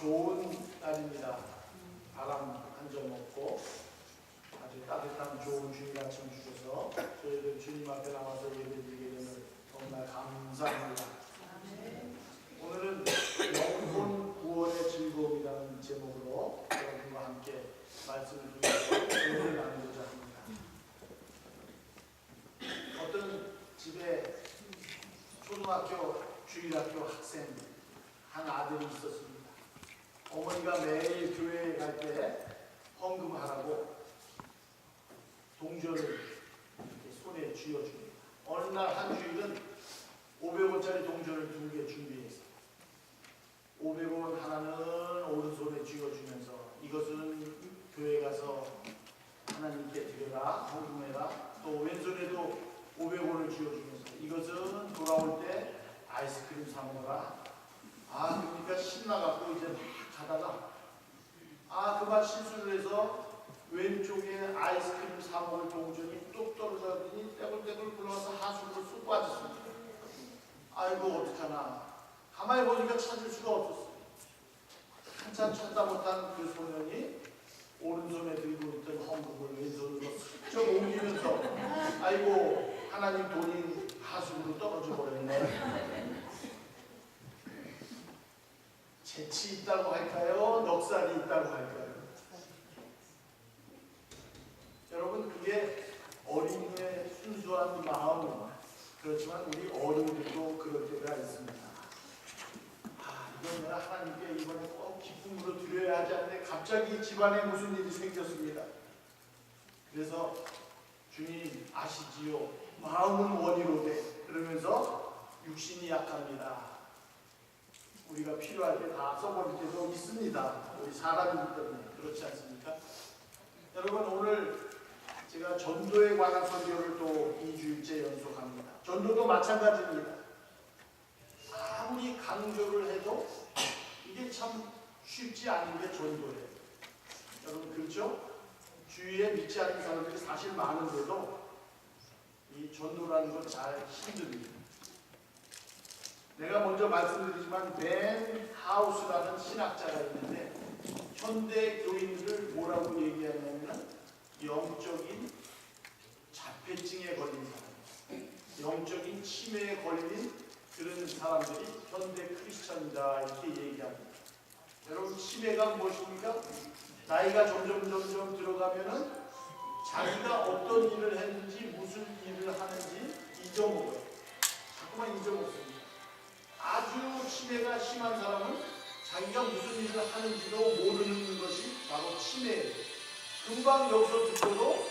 좋은 날입니다. 바람 한 점 없고 아주 따뜻한 좋은 주일 아침 주셔서 저희들 주님 앞에 나와서 예배드리게 되면 정말 감사합니다. 오늘은 영혼 구원의 즐거움이라는 제목으로 여러분과 함께 말씀을 드리면서 은혜를 나누고자 합니다. 어떤 집에 초등학교, 주일학교 학생 한 아들이 있었습니다. 어머니가 매일 교회에 갈 때 헌금하라고 동전을 이렇게 손에 쥐어줍니다. 어느 날 한 주일은 500원짜리 동전을 2개 준비했어요. 500원 하나는 오른손에 쥐어주면서 이것은 교회 가서 하나님께 드려라, 헌금해라. 또 왼손에도 500원을 쥐어주면서 이것은 돌아올 때 아이스크림 사 먹어라. 그러니까 신나갖고 이제 막 가다가 그만 실수를 해서 왼쪽에 아이스크림 사 먹을 동전이 뚝 떨어져더니 떼굴떼굴 굴러와서 하수구로 쑥 빠졌습니다. 아이고 어떡하나. 가만히 보니까 찾을 수가 없었어요. 한참 찾다 못한 그 소년이 오른손에 들고 있던 헌금을 왼손으로 슬쩍 옮기면서 아이고 하나님 돈이 하수구로 떨어져 버렸네. 재치 있다고 할까요? 넉살이 있다고 할까요? 여러분, 그게 어린이의 순수한 마음은 그렇지만 우리 어른들도 그럴 때가 있습니다. 이건 내가 하나님께 이번에 꼭 기쁨으로 드려야 하지 않는데 갑자기 집안에 무슨 일이 생겼습니다. 그래서 주님 아시지요? 마음은 원이로되 그러면서 육신이 약합니다. 우리가 필요할 때 다 써버릴 때도 있습니다. 우리 사람이기 때문에 그렇지 않습니까? 여러분, 오늘 제가 전도에 관한 설교를 또 2주일째 연속합니다. 전도도 마찬가지입니다. 아무리 강조를 해도 이게 참 쉽지 않은 게 전도예요. 여러분 그렇죠? 주위에 믿지 않는 사람들이 사실 많은데도 이 전도라는 건 잘 힘듭니다. 내가 먼저 말씀드리지만 벤 하우스라는 신학자가 있는데 현대 교인들을 뭐라고 얘기하냐면 영적인 자폐증에 걸린 사람, 영적인 치매에 걸린 그런 사람들이 현대 크리스천이다 이렇게 얘기합니다. 여러분 치매가 무엇입니까? 나이가 점점 들어가면은 자기가 어떤 일을 했는지 무슨 일을 하는지 잊어먹어요. 자꾸만 잊어먹습니다. 아주 치매가 심한 사람은 자기가 무슨 일을 하는지도 모르는 것이 바로 치매예요. 금방 여기서 듣고도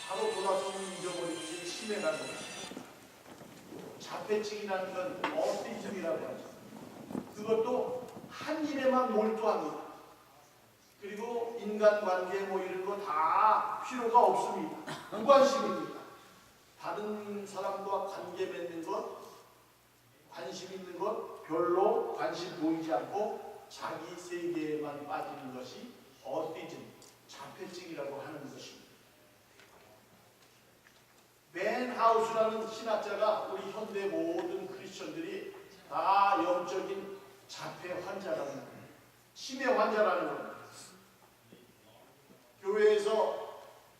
바로 돌아서는 잊어버리는 게 치매라는 거예요. 자폐증이라는 건 어티즘이라고 하죠. 그것도 한 일에만 몰두합니다. 그리고 인간관계 이런 거 다 필요가 없습니다. 무관심입니다. 다른 사람과 관계 맺는 것, 관심 있는 것 별로 관심 보이지 않고 자기 세계에만 빠지는 것이 어티즘, 자폐증이라고 하는 것입니다. 벤 하우스라는 신학자가 우리 현대 모든 크리스천들이 다 영적인 자폐 환자라는 거예요. 치매 환자라는 겁니다. 교회에서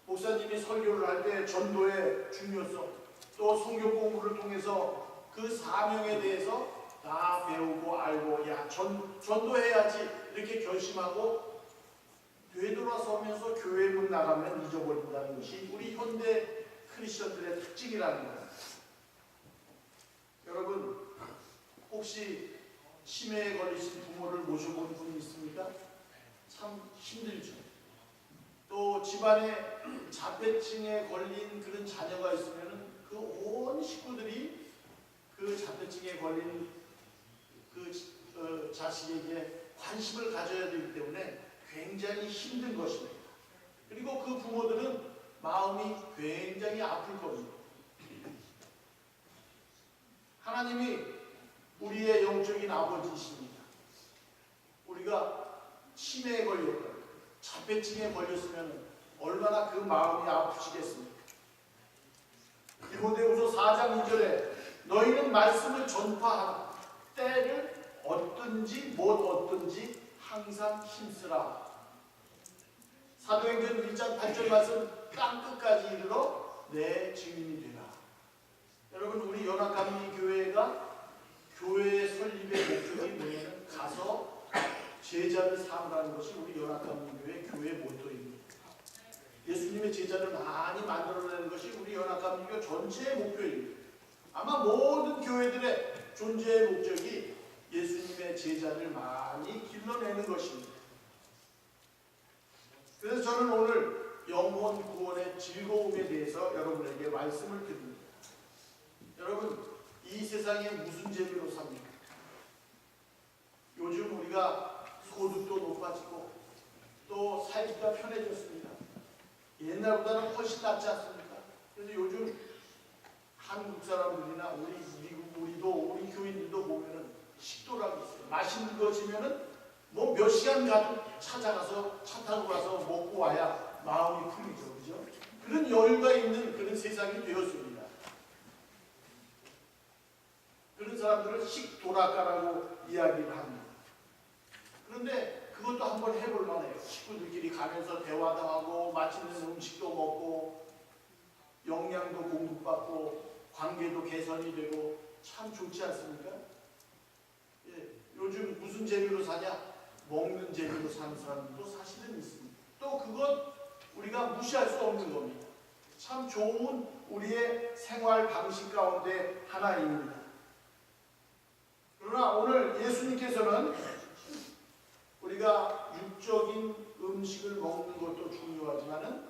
목사님이 설교를 할 때 전도의 중요성, 또 성경 공부를 통해서 그 사명에 대해서 다 배우고 알고 전도해야지 이렇게 결심하고 되돌아서면서 교회 문 나가면 잊어버린다는 것이 우리 현대 크리스천들의 특징이라는 거예요. 여러분 혹시 치매에 걸리신 부모를 모셔본 분이 있습니까? 참 힘들죠. 또 집안에 자폐증에 걸린 그런 자녀가 있으면 그 온 식구들이 그 자폐증에 걸린 그 자식에게 관심을 가져야 되기 때문에 굉장히 힘든 것입니다. 그리고 그 부모들은 마음이 굉장히 아플 겁니다. 하나님이 우리의 영적인 아버지이십니다. 우리가 치매에 걸렸다, 자폐증에 걸렸으면 얼마나 그 마음이 아프시겠습니까? 디모데후서 4장 2절에 너희는 말씀을 전파하라. 때를 얻든지 못 얻든지 항상 힘쓰라. 사도행전 1장 8절 말씀 땅끝까지 이르러 내 증인이 되라. 여러분, 우리 연합감리 교회가 교회 설립의 목적이 뭐냐면 가서 제자를 삼으라는 것이 우리 연합감리 교회 모토입니다. 예수님의 제자를 많이 만들어내는 것이 우리 연합감리교 전체의 목표입니다. 아마 모든 교회들의 존재의 목적이 예수님의 제자를 많이 길러내는 것입니다. 그래서 저는 오늘 영혼 구원의 즐거움에 대해서 여러분에게 말씀을 드립니다. 여러분, 이 세상에 무슨 재미로 삽니까? 요즘 우리가 소득도 높아지고 또 살기가 편해졌습니다. 옛날보다는 훨씬 낫지 않습니까? 그래서 요즘 한국 사람들이나 우리 교인들도 보면은 식도락이 있어요. 맛있는 거 지면은 뭐 몇 시간 가도 찾아가서 차 타고 가서 먹고 와야 마음이 풀리죠. 그죠? 그런 여유가 있는 그런 세상이 되었습니다. 그런 사람들을 식도락가라고 이야기를 합니다. 그런데 그것도 한번 해볼 만해요. 식구들끼리 가면서 대화도 하고 맛있는 음식도 먹고 영양도 공급받고 관계도 개선이 되고 참 좋지 않습니까? 예, 요즘 무슨 재미로 사냐? 먹는 재미로 사는 사람들도 사실은 있습니다. 또 그것 우리가 무시할 수 없는 겁니다. 참 좋은 우리의 생활 방식 가운데 하나입니다. 그러나 오늘 예수님께서는 우리가 육적인 음식을 먹는 것도 중요하지만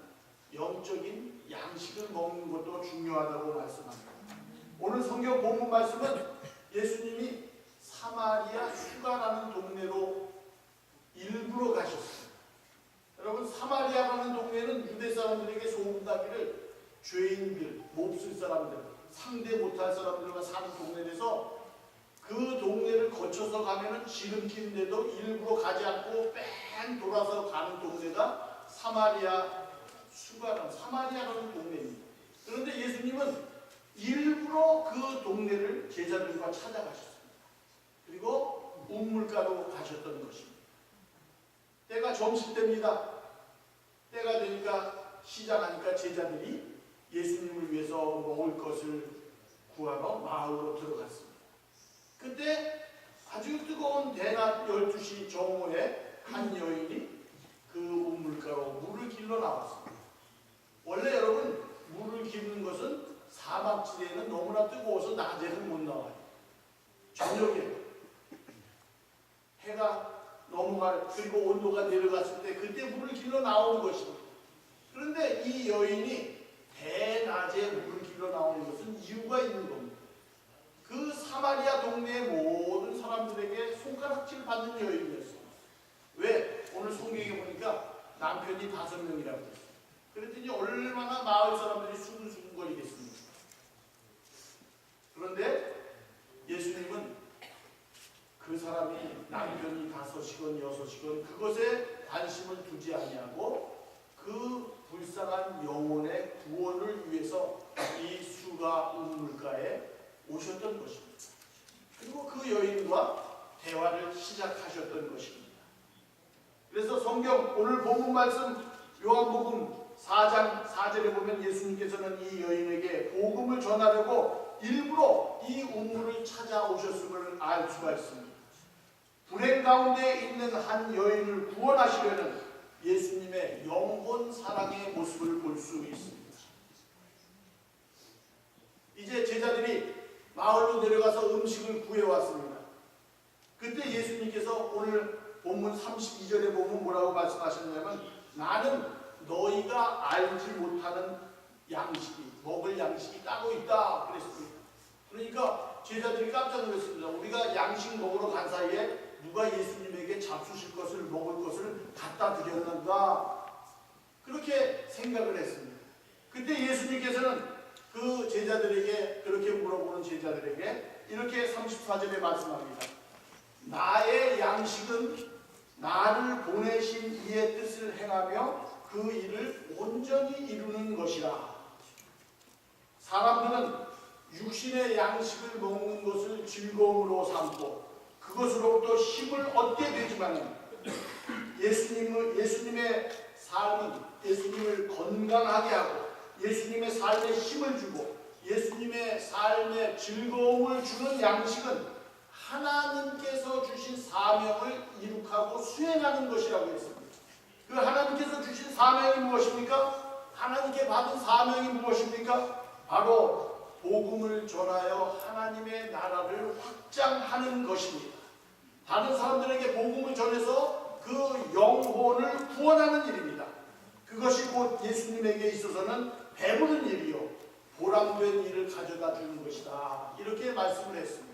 영적인 양식을 먹는 것도 중요하다고 말씀합니다. 오늘 성경 본문 말씀은 예수님이 사마리아 수가라는 동네로 일부러 가셨습니다. 여러분, 사마리아라는 동네는 유대 사람들에게 소문나기를 죄인들, 몹쓸 사람들, 상대 못할 사람들과 사는 동네에서 그 동네를 거쳐서 가면은 지름길인데도 일부러 가지 않고 뺑 돌아서 가는 동네가 사마리아라는 동네입니다. 그런데 예수님은 일부러 그 동네를 제자들과 찾아가셨습니다. 그리고 우물가로 가셨던 것입니다. 때가 점심때입니다. 때가 되니까 시작하니까 제자들이 예수님을 위해서 먹을 것을 구하러 마을로 들어갔습니다. 그때 아주 뜨거운 대낮 12시 정오에 한 여인이 그 우물가로 물을 길러 나왔습니다. 원래 여러분, 물을 기르는 것은 사막지대에는 너무나 뜨거워서 낮에는 못 나와요. 저녁에 해가 그리고 온도가 내려갔을 때 그때 물을 길러 나오는 것입니다. 그런데 이 여인이 대낮에 물을 길러 나오는 것은 이유가 있는 겁니다. 그 사마리아 동네의 모든 사람들에게 손가락질 받는 여인이었어요. 왜? 오늘 성경에 보니까 남편이 5명이라고 했어요. 그랬더니 얼마나 마을 사람들이 수근수근거리겠습니까? 그런데 예수님은 그 사람이 남편이 5이건 6이건 그것에 관심을 두지 아니하고 그 불쌍한 영혼의 구원을 위해서 이 수가 우물가에 오셨던 것입니다. 그리고 그 여인과 대화를 시작하셨던 것입니다. 그래서 성경 오늘 본문 말씀 요한복음 4장 4절에 보면 예수님께서는 이 여인에게 복음을 전하려고 일부러 이 우물을 찾아오셨음을 알 수가 있습니다. 불행 가운데 있는 한 여인을 구원하시려는 예수님의 영혼 사랑의 모습을 볼 수 있습니다. 이제 제자들이 마을로 내려가서 음식을 구해왔습니다. 그때 예수님께서 오늘 본문 32절에 보면 뭐라고 말씀하셨냐면 나는 너희가 알지 못하는 먹을 양식이 따로 있다 그랬습니다. 그러니까 제자들이 깜짝 놀랐습니다. 우리가 양식 먹으러 간 사이에 누가 예수님에게 잡수실 것을 먹을 것을 갖다 드렸는가 그렇게 생각을 했습니다. 그때 예수님께서는 그 제자들에게 그렇게 물어보는 제자들에게 이렇게 34절에 말씀합니다. 나의 양식은 나를 보내신 이의 뜻을 행하며 그 일을 온전히 이루는 것이라. 사람들은 육신의 양식을 먹는 것을 즐거움으로 삼고 그것으로부터 힘을 얻게 되지만 예수님의 삶은 예수님을 건강하게 하고 예수님의 삶에 힘을 주고 예수님의 삶에 즐거움을 주는 양식은 하나님께서 주신 사명을 이룩하고 수행하는 것이라고 했습니다. 그 하나님께서 주신 사명이 무엇입니까? 하나님께 받은 사명이 무엇입니까? 바로 복음을 전하여 하나님의 나라를 확장하는 것입니다. 다른 사람들에게 복음을 전해서 그 영혼을 구원하는 일입니다. 그것이 곧 예수님에게 있어서는 배부른 일이요 보람된 일을 가져다 주는 것이다. 이렇게 말씀을 했습니다.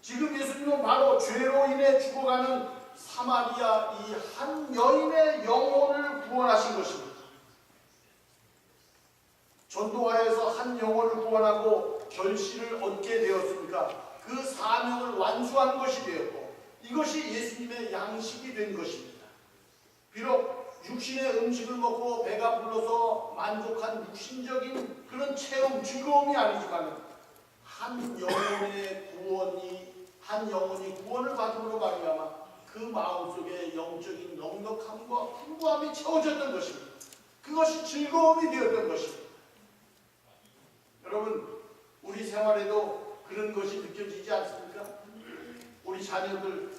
지금 예수님은 바로 죄로 인해 죽어가는 사마리아 이 한 여인의 영혼을 구원하신 것입니다. 전도하여서 한 영혼을 구원하고 결실을 얻게 되었으니까 그 사명을 완수하는 것이 되었고 이것이 예수님의 양식이 된 것입니다. 비록 육신의 음식을 먹고 배가 불러서 만족한 육신적인 그런 체험, 즐거움이 아니지만 한 영혼이 구원을 받음으로 말미암아 그 마음속에 영적인 넉넉함과 풍부함이 채워졌던 것입니다. 그것이 즐거움이 되었던 것입니다. 여러분, 우리 생활에도 그런 것이 느껴지지 않습니까? 우리 자녀들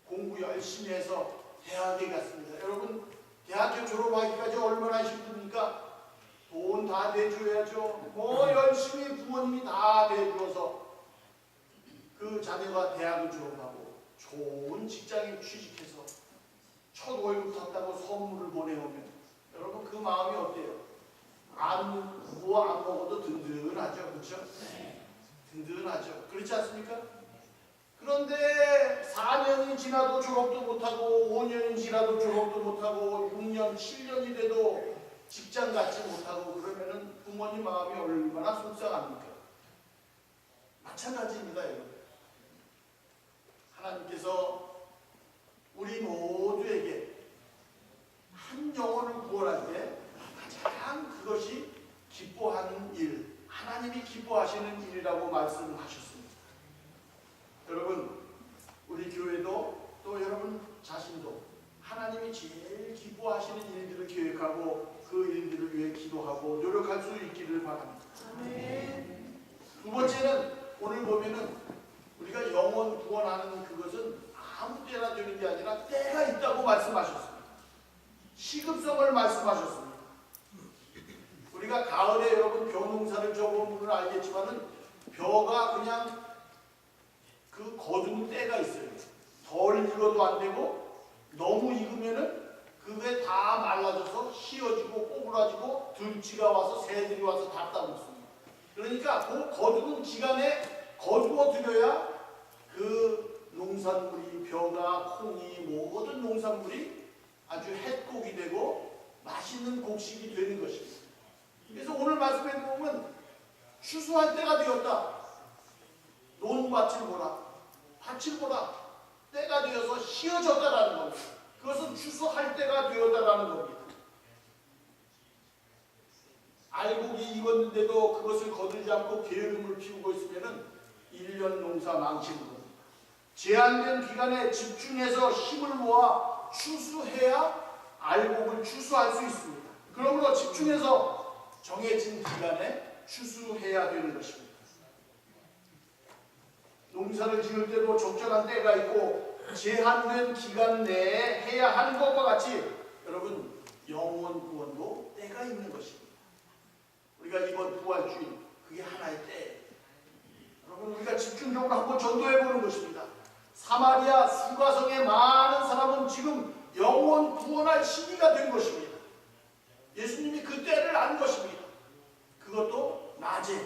공부 열심히 해서 대학에 갔습니다. 여러분, 대학교 졸업하기까지 얼마나 힘듭니까? 돈 다 내줘야죠. 열심히 부모님이 다 내주어서 그 자녀가 대학을 졸업하고 좋은 직장에 취직해서 첫 월급 탔다고 선물을 보내오면 여러분 그 마음이 어때요? 뭐 안 먹어도 든든하죠. 그렇죠? 든든하죠. 그렇지 않습니까? 그런데 4년이 지나도 졸업도 못하고 5년이 지나도 졸업도 못하고 6년, 7년이 돼도 직장 갖지 못하고 그러면은 부모님 마음이 얼마나 속상합니까? 마찬가지입니다. 여러분. 하나님께서 우리 모두에게 한 영혼을 구원할 때 가장 그것이 기뻐하는 일, 하나님이 기뻐하시는 일이라고 말씀하셨습니다. 여러분, 우리 교회도 또 여러분 자신도 하나님이 제일 기뻐하시는 일들을 계획하고 그 일들을 위해 기도하고 노력할 수 있기를 바랍니다. 아멘. 두 번째는 오늘 보면은 우리가 영혼 구원하는 그것은 아무 때나 되는 게 아니라 때가 있다고 말씀하셨습니다. 시급성을 말씀하셨습니다. 우리가 가을에 여러분 벼농사를 접은 분은 알겠지만은 벼가 그냥 그 거두는 때가 있어요. 덜 익어도 안 되고 너무 익으면은 그게 다 말라져서 휘어지고 꼬부라지고 들쥐가 와서 새들이 와서 다 따먹습니다. 그러니까 그 거두는 기간에 거두어 드려야 그 농산물이 벼가 콩이 모든 농산물이 아주 햇곡이 되고 맛있는 곡식이 되는 것입니다. 그래서 오늘 말씀에 보면 추수할 때가 되었다. 논밭을 보라, 밭을 보라. 때가 되어서 휘어졌다라는 겁니다. 그것은 추수할 때가 되었다라는 겁니다. 알곡이 익었는데도 그것을 거두지 않고 게으름을 피우고 있으면 1년 농사 망치는 겁니다. 제한된 기간에 집중해서 힘을 모아 추수해야 알곡을 추수할 수 있습니다. 그러므로 집중해서 정해진 기간에 추수해야 되는 것입니다. 농사를 지을 때도 적절한 때가 있고 제한된 기간 내에 해야 하는 것과 같이 여러분 영혼 구원도 때가 있는 것입니다. 우리가 이번 부활주일 그게 하나의 때예요. 여러분 우리가 집중적으로 한번 전도해보는 것입니다. 사마리아 수가성의 많은 사람은 지금 영혼 구원할 시기가 된 것입니다. 예수님이 그 때를 안 것입니다. 그것도 낮에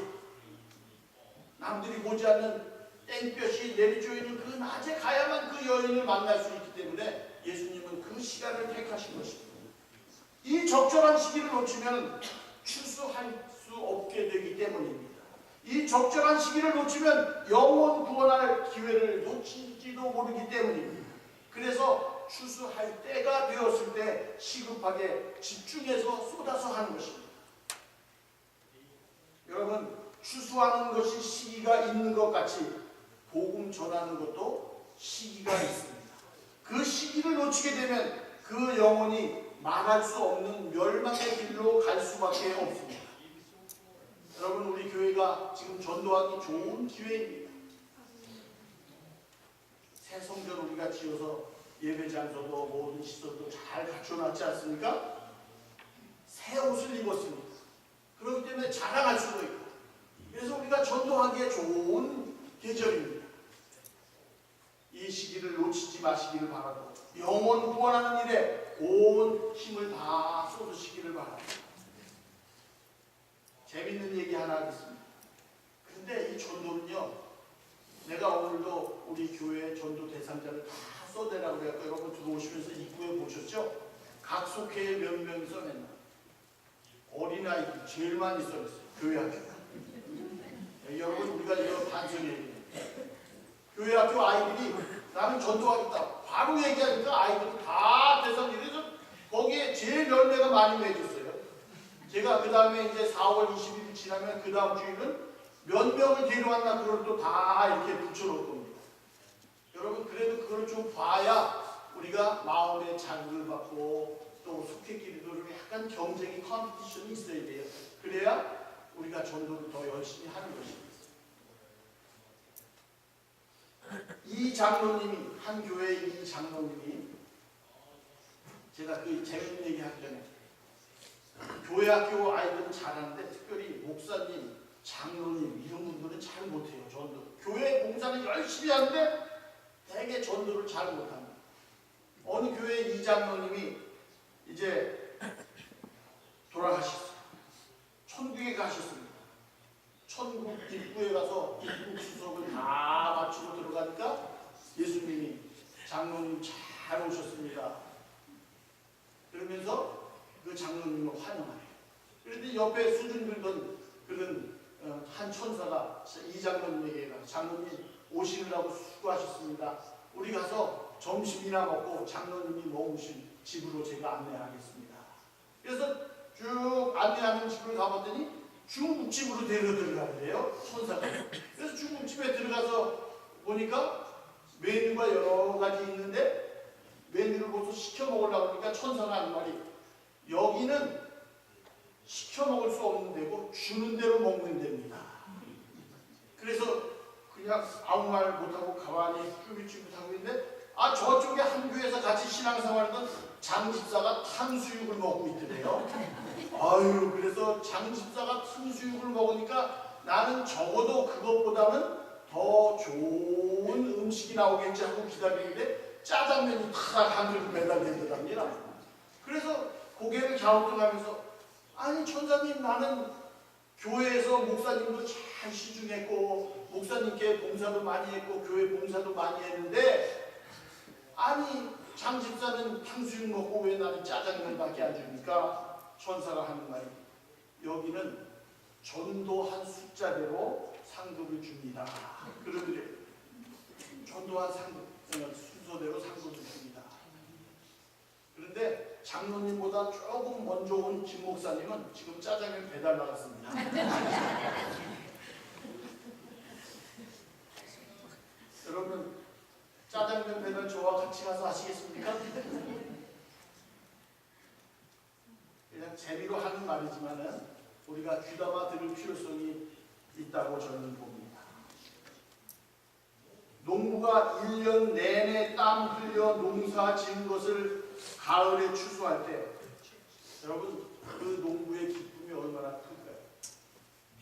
남들이 보지 않는 땡볕이 내리쬐는 그 낮에 가야만 그 여인을 만날 수 있기 때문에 예수님은 그 시간을 택하신 것입니다. 이 적절한 시기를 놓치면 추수할 수 없게 되기 때문입니다. 이 적절한 시기를 놓치면 영혼 구원할 기회를 놓칠지도 모르기 때문입니다. 그래서 추수할 때가 되었을 때 시급하게 집중해서 쏟아서 하는 것입니다. 여러분 추수하는 것이 시기가 있는 것 같이 복음 전하는 것도 시기가 있습니다. 그 시기를 놓치게 되면 그 영혼이 말할 수 없는 멸망의 길로 갈 수밖에 없습니다. 여러분, 우리 교회가 지금 전도하기 좋은 기회입니다. 새 성전 우리가 지어서 예배 장소도 모든 시설도 잘 갖춰놨지 않습니까? 새 옷을 입었습니다. 그렇기 때문에 자랑할 수도 있고, 그래서 우리가 전도하기에 좋은 계절입니다. 이 시기를 놓치지 마시기를 바라고, 영혼 구원하는 일에 온 힘을 다 쏟으시기를 바랍니다. 재밌는 얘기 하나 하겠습니다. 근데 이 전도는요, 내가 오늘도 우리 교회 전도 대상자를 다 써내라고 그래서 여러분 들어오시면서 입구에 보셨죠? 각 속회에 몇 명이 써냈나? 어린아이들 제일 많이 써냈어요. 교회 학교. 여러분, 우리가 이거 반성이에요. 교회 학교 아이들이 나는 전도하겠다 바로 얘기하니까 아이들이 다 대상자들이 거기에 제일 열매가 많이 맺었어요. 제가 그 다음에 이제 4월 20일 지나면 그 다음 주일은 몇 명을 데려왔나 그걸 또 다 이렇게 붙여놓을 겁니다. 여러분, 그래도 그걸 좀 봐야 우리가 마음의 자극을 받고 또 속회끼리도 좀 약간 경쟁이 컴피티션이 있어야 돼요. 그래야 우리가 전도를 더 열심히 하는 것입니다. 이 장로님이, 한 교회의 이 장로님이, 제가 그 재밌는 얘기 하기 전에 교회 학교 아이들은 잘하는데 특별히 목사님, 장로님 이런 분들은 잘 못해요. 전도. 교회 봉사는 열심히 하는데 되게 전도를 잘 못합니다. 어느 교회 이 장로님이 이제 돌아가셨어요. 천국에 가셨습니다. 천국 입구에 가서 입국 수속을 다 마치고 들어가니까 예수님이 장로님 잘 오셨습니다. 그러면서 그 장로님을 환영하래요. 그런데 옆에 수준 들던 그런 한 천사가 이 장로님에게 가서 장로님 오시느라고 수고하셨습니다. 우리 가서 점심이나 먹고 장로님이 머무신 집으로 제가 안내하겠습니다. 그래서 쭉 안내하는 집을 가봤더니 중국집으로 들어가는데요, 천사가. 그래서 중국집에 들어가서 보니까 메뉴가 여러 가지 있는데 메뉴를 벌써 시켜 먹으려고 하니까 천사가 하는 말이, 여기는 시켜 먹을 수 없는 데고 주는 대로 먹는 데입니다. 그래서 그냥 아무 말 못하고 가만히 쭈삣쭈삣하고 있는데, 저쪽에 한 교회에서 같이 신앙생활하던 장집사가 탕수육을 먹고 있더래요. 아유, 그래서 장집사가 탕수육을 먹으니까 나는 적어도 그것보다는 더 좋은 음식이 나오겠지 하고 기다리는데 짜장면이 탁 한 그릇 배달되더랍니다. 그래서 고개를 갸우뚱하면서, 아니 천사님, 나는 교회에서 목사님도 잘 시중했고 목사님께 봉사도 많이 했고 교회 봉사도 많이 했는데, 아니 장집사는 탕수육 먹고 왜 나는 짜장면밖에 안 주니까 천사가 하는 말이, 여기는 전도한 숫자대로 상급을 줍니다. 그러더래요. 전도한 상급 순서대로 상급을 줍니다. 그런데 장로님보다 조금 먼저 온 김 목사님은 지금 짜장면 배달 나갔습니다. 여러분, 짜장면 배달 저와 같이 가서 하시겠습니까? 그냥 재미로 하는 말이지만은 우리가 귀담아 들을 필요성이 있다고 저는 봅니다. 농부가 1년 내내 땀 흘려 농사 지은 것을 가을에 추수할 때, 여러분, 그 농부의 기쁨이 얼마나 클까요?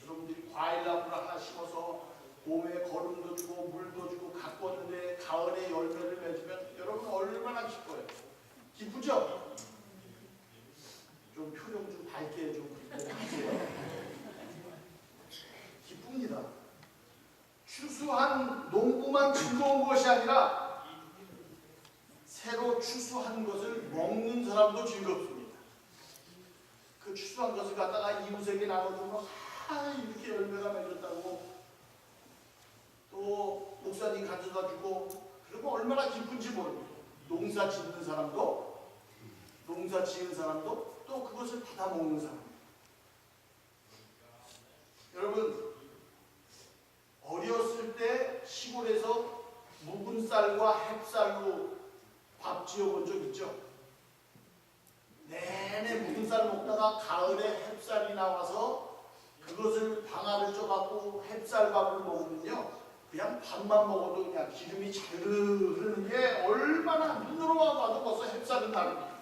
여러분들이 과일나무를 하나 심어서 봄에 거름도 주고 물도 주고 가꿨는데 가을에 열매를 맺으면 여러분 얼마나 기뻐요. 기쁘죠? 좀 표정 좀 밝게 좀 하세요. 기쁩니다. 추수한 농부만 즐거운 것이 아니라 새로 추수한 것을 먹는 사람도 즐겁습니다. 그 추수한 것을 갖다가 이웃에게 나눠주면 이렇게 열매가 맺었다고 또 목사님 가져다 주고 그러면 얼마나 기쁜지 모릅니다. 농사 짓는 사람도, 농사 지은 사람도, 또 그것을 받아 먹는 사람. 여러분, 어렸을 때 시골에서 묵은 쌀과 햅쌀로 밥 지어본 적 있죠? 내내 묵은 쌀 먹다가 가을에 햅쌀이 나와서 그것을 방아를 쪄갖고 햅쌀밥을 먹으면요, 그냥 밥만 먹어도 그냥 기름이 자르르 흐르는 게 얼마나 눈으로 봐도 벌써 햅쌀은 나릅니다.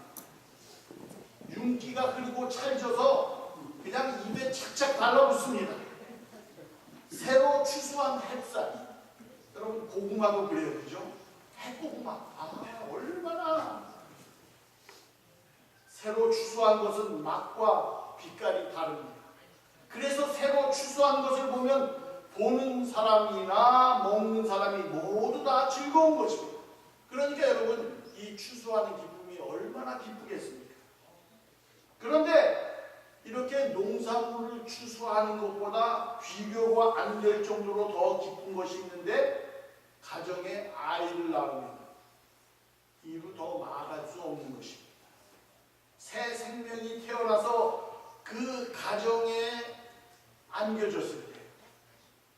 윤기가 흐르고 찰져서 그냥 입에 착착 달라붙습니다. 새로 추수한 햅쌀. 여러분 고구마도 그래요, 그죠? 핵고구마. 얼마나 새로 추수한 것은 맛과 빛깔이 다릅니다. 그래서 새로 추수한 것을 보면 보는 사람이나 먹는 사람이 모두 다 즐거운 것입니다. 그러니까 여러분, 이 추수하는 기쁨이 얼마나 기쁘겠습니까? 그런데 이렇게 농산물을 추수하는 것보다 비교가 안 될 정도로 더 기쁜 것이 있는데, 가정에 아이를 낳으면 이루 더 말할 수 없는 것입니다. 새 생명이 태어나서 그 가정에 안겨졌을 때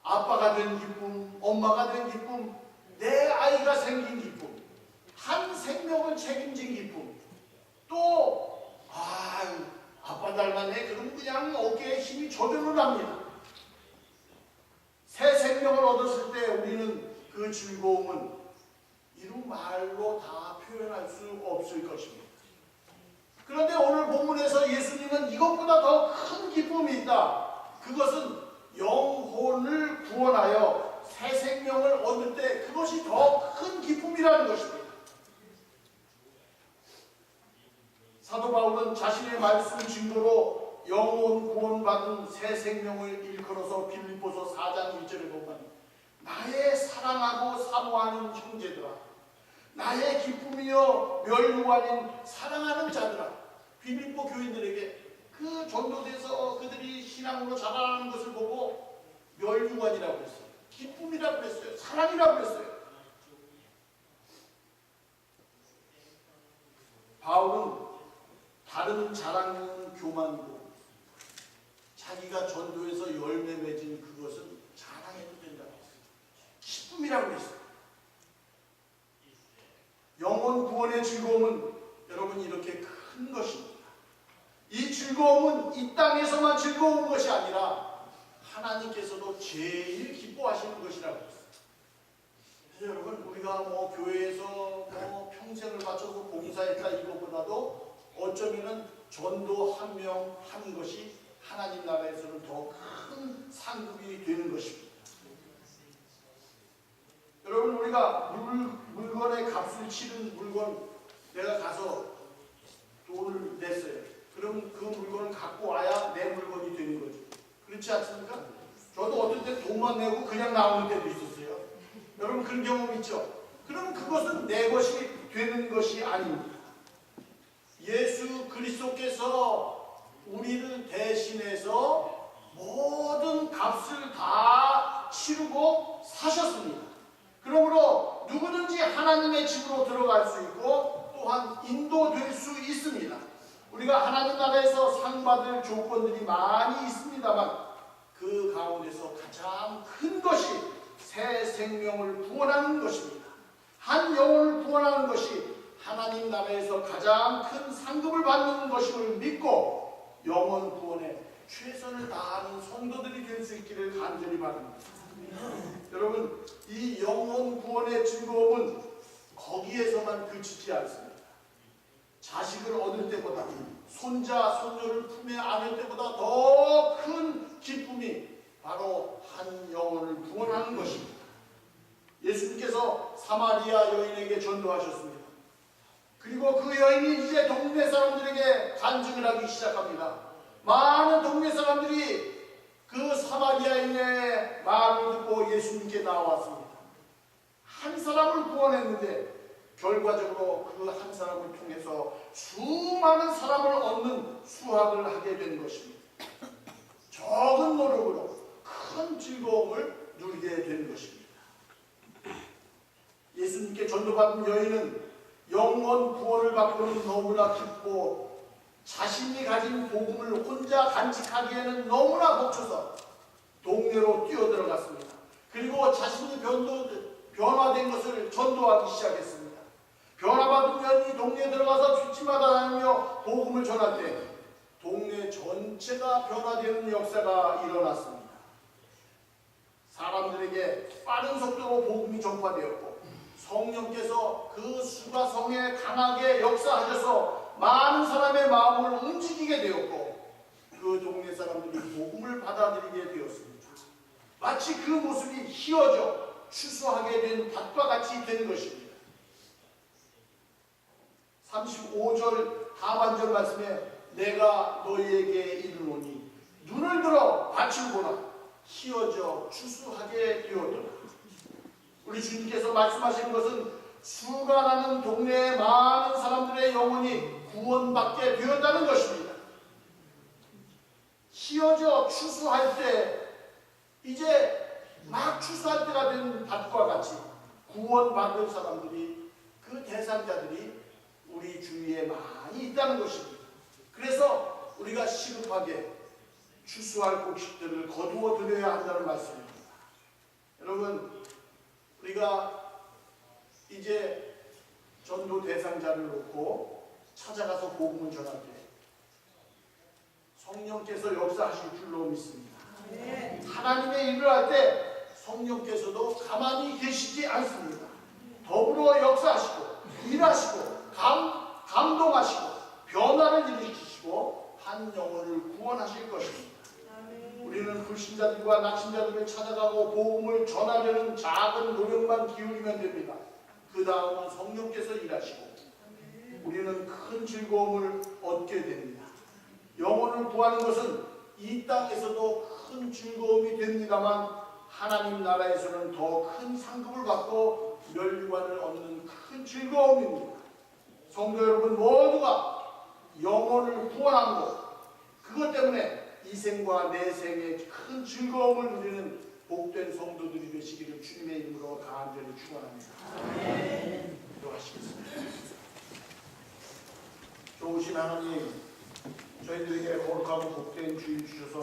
아빠가 된 기쁨, 엄마가 된 기쁨, 내 아이가 생긴 기쁨, 한 생명을 책임진 기쁨, 또 아빠 닮았네. 그럼 그냥 어깨에 힘이 저절로 납니다. 새 생명을 얻었을 때 우리는 그 즐거움은 이루 말로 다 표현할 수 없을 것입니다. 그런데 오늘 본문에서 예수님은 이것보다 더 큰 기쁨이 있다. 그것은 영혼을 구원하여 새 생명을 얻을 때 그것이 더 큰 기쁨이라는 것입니다. 사도 바울은 자신의 말씀 증거로 영혼 구원받은 새 생명을 일컬어서 빌립보서 4장 1절에 보면, 나의 사랑하고 사모하는 형제들아, 나의 기쁨이여 멸류관인 사랑하는 자들아. 빌립보 교인들에게 그 전도돼서 그들이 신앙으로 자라나는 것을 보고 멸류관이라고 했어요. 기쁨이라고 했어요. 사랑이라고 했어요. 바울은 다른 자랑은 교만이고 자기가 전도해서 열매 맺은 그것은 자랑해도 된다고 했어요. 기쁨이라고 했어요. 영혼 구원의 즐거움은 여러분 이렇게 큰 것입니다. 이 즐거움은 이 땅에서만 즐거운 것이 아니라 하나님께서도 제일 기뻐하시는 것이라고 했어요. 그래서 여러분, 우리가 교회에서 평생을 바쳐서 봉사했다 이것보다도 어쩌면은 전도 한 명 하는 것이 하나님 나라에서는 더 큰 상급이 되는 것입니다. 여러분, 우리가 물건의 값을 치른 물건, 내가 가서 돈을 냈어요. 그럼 그 물건을 갖고 와야 내 물건이 되는 거죠. 그렇지 않습니까? 저도 어떤 때 돈만 내고 그냥 나오는 때도 있었어요. 여러분 그런 경험 있죠? 그럼 그것은 내 것이 되는 것이 아닙니다. 예수 그리스도께서 우리를 대신해서 모든 값을 다 치르고 사셨습니다. 그러므로 누구든지 하나님의 집으로 들어갈 수 있고 또한 인도될 수 있습니다. 우리가 하나님 나라에서 상 받을 조건들이 많이 있습니다만 그 가운데서 가장 큰 것이 새 생명을 구원하는 것입니다. 한 영혼을 구원하는 것이 하나님 나라에서 가장 큰 상급을 받는 것임을 믿고 영혼 구원에 최선을 다하는 성도들이 될 수 있기를 간절히 바랍니다. 여러분, 이 영혼 구원의 즐거움은 거기에서만 그치지 않습니다. 자식을 얻을 때보다, 손자, 손녀를 품에 안을 때보다 더 큰 기쁨이 바로 한 영혼을 구원하는 것입니다. 예수님께서 사마리아 여인에게 전도하셨습니다. 그리고 그 여인이 이제 동네 사람들에게 간증을 하기 시작합니다. 많은 동네 사람들이 그 사마리아인의 말을 듣고 예수님께 나왔습니다. 한 사람을 구원했는데 결과적으로 그 한 사람을 통해서 수많은 사람을 얻는 수학을 하게 된 것입니다. 적은 노력으로 큰 즐거움을 누리게 된 것입니다. 예수님께 전도받은 여인은 영원 구원을 받고는 너무나 기쁘고 자신이 가진 복음을 혼자 간직하기에는 너무나 벅차서 동네로 뛰어들어갔습니다. 그리고 자신이 변화된 것을 전도하기 시작했습니다. 변화받으면 이 동네에 들어가서 뒷집마다 다니며 복음을 전할 때 동네 전체가 변화되는 역사가 일어났습니다. 사람들에게 빠른 속도로 복음이 전파되었고 성령께서 그 수가 성에 강하게 역사하셔서 많은 사람의 마음을 움직이게 되었고 그 동네 사람들이 복음을 받아들이게 되었습니다. 마치 그 모습이 휘어져 추수하게 된 밭과 같이 되는 것입니다. 35절 하반절 말씀에 내가 너희에게 이르노니 눈을 들어 밭을 보라 휘어져 추수하게 되었더라. 우리 주님께서 말씀하시는 것은 수가 나는 동네의 많은 사람들의 영혼이 구원받게 되었다는 것입니다. 휘어져 추수할 때 이제 막 추수할 때가 된 밭과 같이 구원받을 사람들이 그 대상자들이 우리 주위에 많이 있다는 것입니다. 그래서 우리가 시급하게 추수할 곡식들을 거두어 들여야 한다는 말씀입니다. 여러분, 우리가 이제 전도 대상자를 놓고 찾아가서 복음을 전할 때 성령께서 역사하실 줄로 믿습니다. 하나님의 일을 할 때 성령께서도 가만히 계시지 않습니다. 더불어 역사하시고 일하시고 감동하시고 변화를 일으키시고 한 영혼을 구원하실 것입니다. 우리는 불신자들과 낙신자들을 찾아가고 복음을 전하려는 작은 노력만 기울이면 됩니다. 그 다음은 성령께서 일하시고 우리는 큰 즐거움을 얻게 됩니다. 영혼을 구하는 것은 이 땅에서도 큰 즐거움이 됩니다만 하나님 나라에서는 더 큰 상급을 받고 멸류관을 얻는 큰 즐거움입니다. 성도 여러분 모두가 영혼을 구원한 것, 그것 때문에 이 생과 내 생에 큰 즐거움을 누리는 복된 성도들이 되시기를 주님의 이름으로 간절히 축원합니다. 기도하시겠습니다. 좋으신 하나님, 저희들에게 거룩하고 복된 주일 주셔서